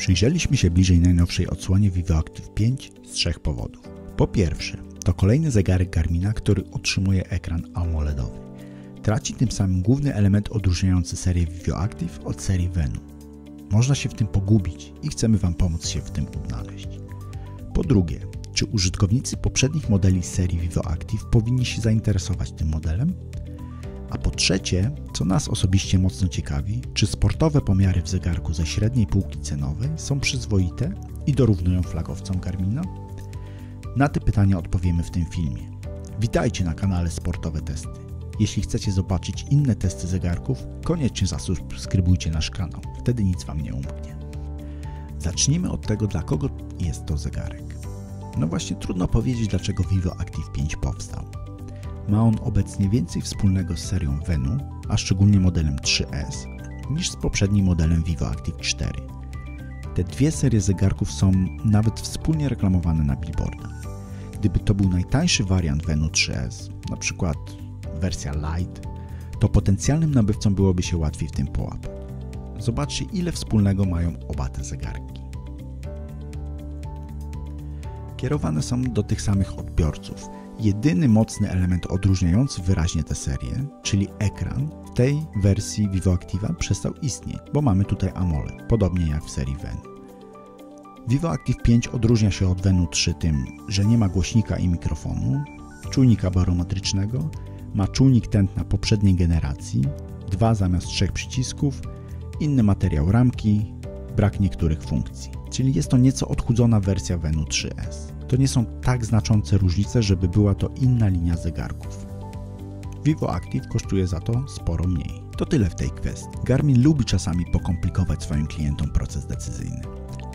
Przyjrzeliśmy się bliżej najnowszej odsłonie VivoActive 5 z 3 powodów. Po pierwsze, to kolejny zegarek Garmina, który otrzymuje ekran AMOLEDowy. Traci tym samym główny element odróżniający serię VivoActive od serii Venu. Można się w tym pogubić i chcemy Wam pomóc się w tym odnaleźć. Po drugie, czy użytkownicy poprzednich modeli serii VivoActive powinni się zainteresować tym modelem? A po trzecie, co nas osobiście mocno ciekawi, czy sportowe pomiary w zegarku ze średniej półki cenowej są przyzwoite i dorównują flagowcom Garmina? Na te pytania odpowiemy w tym filmie. Witajcie na kanale Sportowe Testy. Jeśli chcecie zobaczyć inne testy zegarków, koniecznie zasubskrybujcie nasz kanał, wtedy nic Wam nie umknie. Zacznijmy od tego, dla kogo jest to zegarek. No właśnie, trudno powiedzieć, dlaczego VivoActive 5 powstał. Ma on obecnie więcej wspólnego z serią Venu, a szczególnie modelem 3S, niż z poprzednim modelem VivoActive 4. Te dwie serie zegarków są nawet wspólnie reklamowane na billboardach. Gdyby to był najtańszy wariant Venu 3S, na przykład wersja Lite, to potencjalnym nabywcom byłoby się łatwiej w tym połapać. Zobaczcie, ile wspólnego mają oba te zegarki. Kierowane są do tych samych odbiorców. Jedyny mocny element odróżniający wyraźnie tę serię, czyli ekran, w tej wersji VivoActive'a przestał istnieć, bo mamy tutaj AMOLED, podobnie jak w serii Venu. VivoActive 5 odróżnia się od Venu 3 tym, że nie ma głośnika i mikrofonu, czujnika barometrycznego, ma czujnik tętna poprzedniej generacji, 2 zamiast 3 przycisków, inny materiał ramki, brak niektórych funkcji. Czyli jest to nieco odchudzona wersja Venu 3S. To nie są tak znaczące różnice, żeby była to inna linia zegarków. VivoActive kosztuje za to sporo mniej. To tyle w tej kwestii. Garmin lubi czasami pokomplikować swoim klientom proces decyzyjny.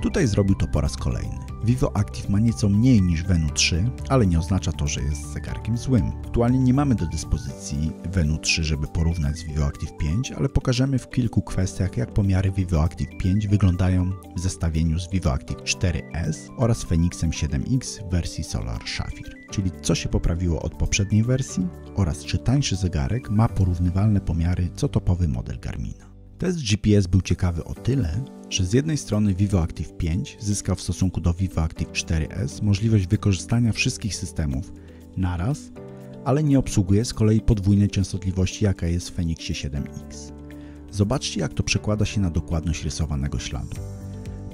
Tutaj zrobił to po raz kolejny. VivoActive ma nieco mniej niż Venu 3, ale nie oznacza to, że jest zegarkiem złym. Aktualnie nie mamy do dyspozycji Venu 3, żeby porównać z VivoActive 5, ale pokażemy w kilku kwestiach, jak pomiary VivoActive 5 wyglądają w zestawieniu z VivoActive 4S oraz Fenixem 7X w wersji Solar Sapphire. Czyli co się poprawiło od poprzedniej wersji oraz czy tańszy zegarek ma porównywalne pomiary co topowy model Garmina. Test GPS był ciekawy o tyle, że z jednej strony VivoActive 5 zyskał w stosunku do VivoActive 4S możliwość wykorzystania wszystkich systemów naraz, ale nie obsługuje z kolei podwójnej częstotliwości, jaka jest w Fenixie 7X. Zobaczcie, jak to przekłada się na dokładność rysowanego śladu.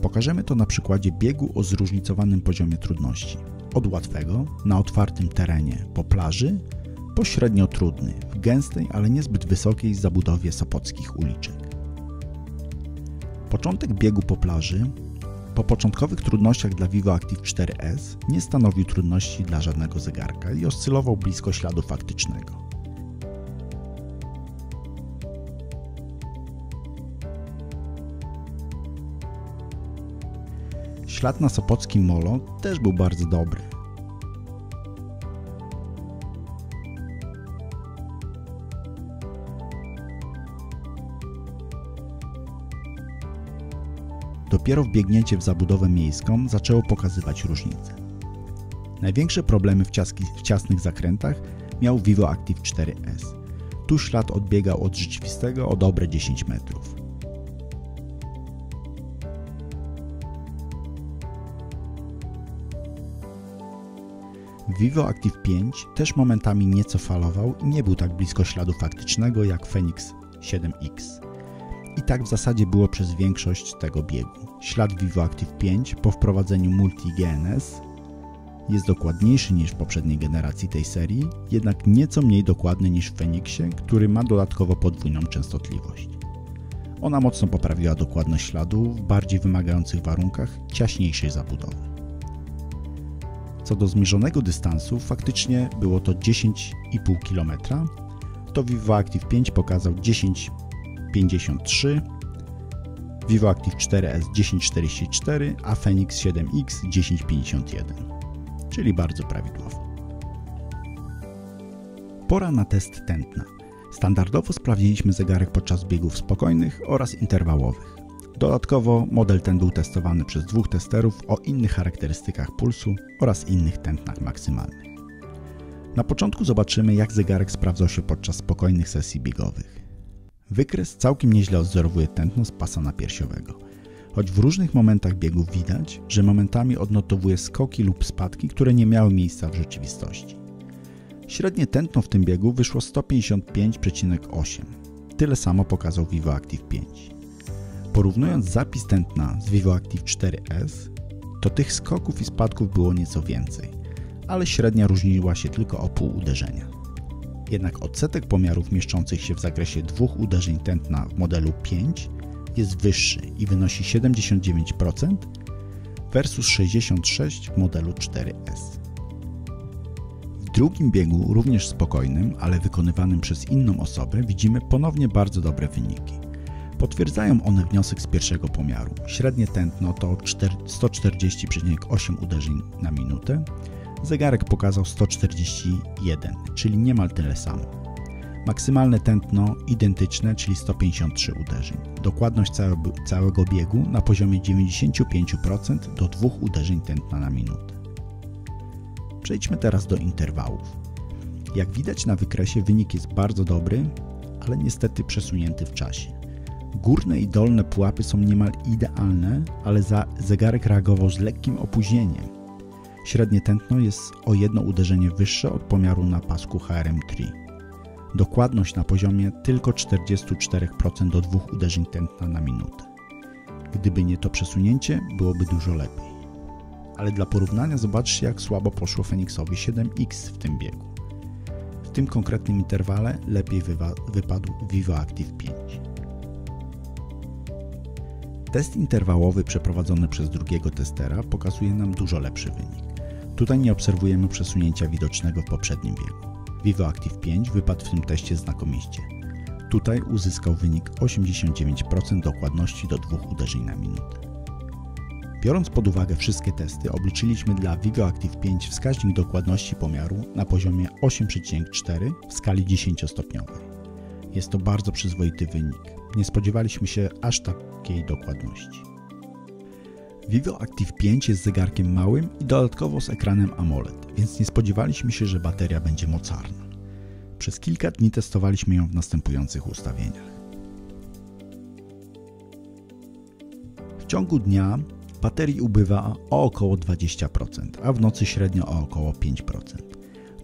Pokażemy to na przykładzie biegu o zróżnicowanym poziomie trudności. Od łatwego, na otwartym terenie, po plaży, po średnio trudny, w gęstej, ale niezbyt wysokiej zabudowie sopockich uliczek. Początek biegu po plaży, po początkowych trudnościach dla VivoActive 4S nie stanowił trudności dla żadnego zegarka i oscylował blisko śladu faktycznego. Ślad na sopockim molo też był bardzo dobry. Dopiero wbiegnięcie w zabudowę miejską zaczęło pokazywać różnice. Największe problemy w ciasnych zakrętach miał VivoActive 4S. Tu ślad odbiegał od rzeczywistego o dobre 10 metrów. VivoActive 5 też momentami nieco falował i nie był tak blisko śladu faktycznego jak Fenix 7X. I tak w zasadzie było przez większość tego biegu. Ślad VivoActive 5 po wprowadzeniu Multi-GNS jest dokładniejszy niż w poprzedniej generacji tej serii, jednak nieco mniej dokładny niż w Fenixie, który ma dodatkowo podwójną częstotliwość. Ona mocno poprawiła dokładność śladu w bardziej wymagających warunkach ciaśniejszej zabudowy. Co do zmierzonego dystansu, faktycznie było to 10,5 km, to VivoActive 5 pokazał 10,53, VivoActive 4S 10,44, a Fenix 7X 10,51, czyli bardzo prawidłowo. Pora na test tętna. Standardowo sprawdziliśmy zegarek podczas biegów spokojnych oraz interwałowych. Dodatkowo model ten był testowany przez 2 testerów o innych charakterystykach pulsu oraz innych tętnach maksymalnych. Na początku zobaczymy, jak zegarek sprawdzał się podczas spokojnych sesji biegowych. Wykres całkiem nieźle odwzorowuje tętno z pasa napiersiowego. choć w różnych momentach biegu widać, że momentami odnotowuje skoki lub spadki, które nie miały miejsca w rzeczywistości. Średnie tętno w tym biegu wyszło 155,8. Tyle samo pokazał VivoActive 5. Porównując zapis tętna z VivoActive 4S, to tych skoków i spadków było nieco więcej, ale średnia różniła się tylko o pół uderzenia. Jednak odsetek pomiarów mieszczących się w zakresie 2 uderzeń tętna w modelu 5 jest wyższy i wynosi 79% versus 66% w modelu 4S. W drugim biegu, również spokojnym, ale wykonywanym przez inną osobę, widzimy ponownie bardzo dobre wyniki. Potwierdzają one wniosek z pierwszego pomiaru. Średnie tętno to 140,8 uderzeń na minutę. Zegarek pokazał 141, czyli niemal tyle samo. Maksymalne tętno identyczne, czyli 153 uderzeń. Dokładność całego biegu na poziomie 95% do 2 uderzeń tętna na minutę. Przejdźmy teraz do interwałów. Jak widać na wykresie, wynik jest bardzo dobry, ale niestety przesunięty w czasie. Górne i dolne pułapy są niemal idealne, ale zegarek reagował z lekkim opóźnieniem. Średnie tętno jest o 1 uderzenie wyższe od pomiaru na pasku HRM3. Dokładność na poziomie tylko 44% do 2 uderzeń tętna na minutę. Gdyby nie to przesunięcie, byłoby dużo lepiej. Ale dla porównania zobaczcie, jak słabo poszło Fenixowi 7X w tym biegu. W tym konkretnym interwale lepiej wypadł VivoActive 5. Test interwałowy przeprowadzony przez drugiego testera pokazuje nam dużo lepszy wynik. Tutaj nie obserwujemy przesunięcia widocznego w poprzednim biegu. VivoActive 5 wypadł w tym teście znakomicie. Tutaj uzyskał wynik 89% dokładności do 2 uderzeń na minutę. Biorąc pod uwagę wszystkie testy, obliczyliśmy dla VivoActive 5 wskaźnik dokładności pomiaru na poziomie 8,4 w skali 10-stopniowej. Jest to bardzo przyzwoity wynik. Nie spodziewaliśmy się aż takiej dokładności. VivoActive 5 jest zegarkiem małym i dodatkowo z ekranem AMOLED, więc nie spodziewaliśmy się, że bateria będzie mocarna. Przez kilka dni testowaliśmy ją w następujących ustawieniach. W ciągu dnia baterii ubywa o około 20%, a w nocy średnio o około 5%.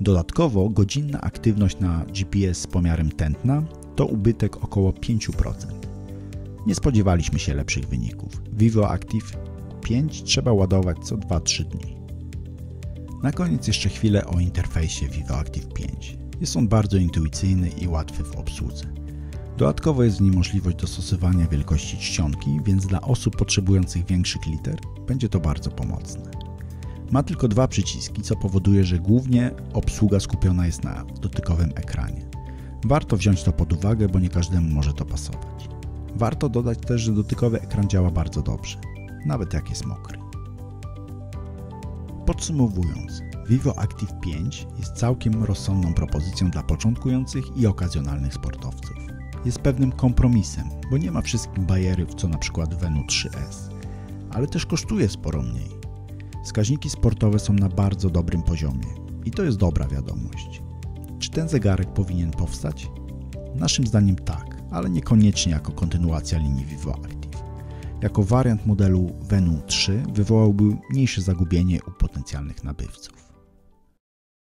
Dodatkowo godzinna aktywność na GPS z pomiarem tętna to ubytek około 5%. Nie spodziewaliśmy się lepszych wyników. VivoActive 5 trzeba ładować co 2-3 dni. Na koniec jeszcze chwilę o interfejsie VivoActive 5. Jest on bardzo intuicyjny i łatwy w obsłudze. Dodatkowo jest w nim możliwość dostosowania wielkości czcionki, więc dla osób potrzebujących większych liter będzie to bardzo pomocne. Ma tylko 2 przyciski, co powoduje, że głównie obsługa skupiona jest na dotykowym ekranie. Warto wziąć to pod uwagę, bo nie każdemu może to pasować. Warto dodać też, że dotykowy ekran działa bardzo dobrze, nawet jak jest mokry. Podsumowując, VivoActive 5 jest całkiem rozsądną propozycją dla początkujących i okazjonalnych sportowców. Jest pewnym kompromisem, bo nie ma wszystkich bajerów co np. Venu 3S, ale też kosztuje sporo mniej. Wskaźniki sportowe są na bardzo dobrym poziomie i to jest dobra wiadomość. Czy ten zegarek powinien powstać? Naszym zdaniem tak, ale niekoniecznie jako kontynuacja linii VivoActive. Jako wariant modelu Venu 3 wywołałby mniejsze zagubienie u potencjalnych nabywców.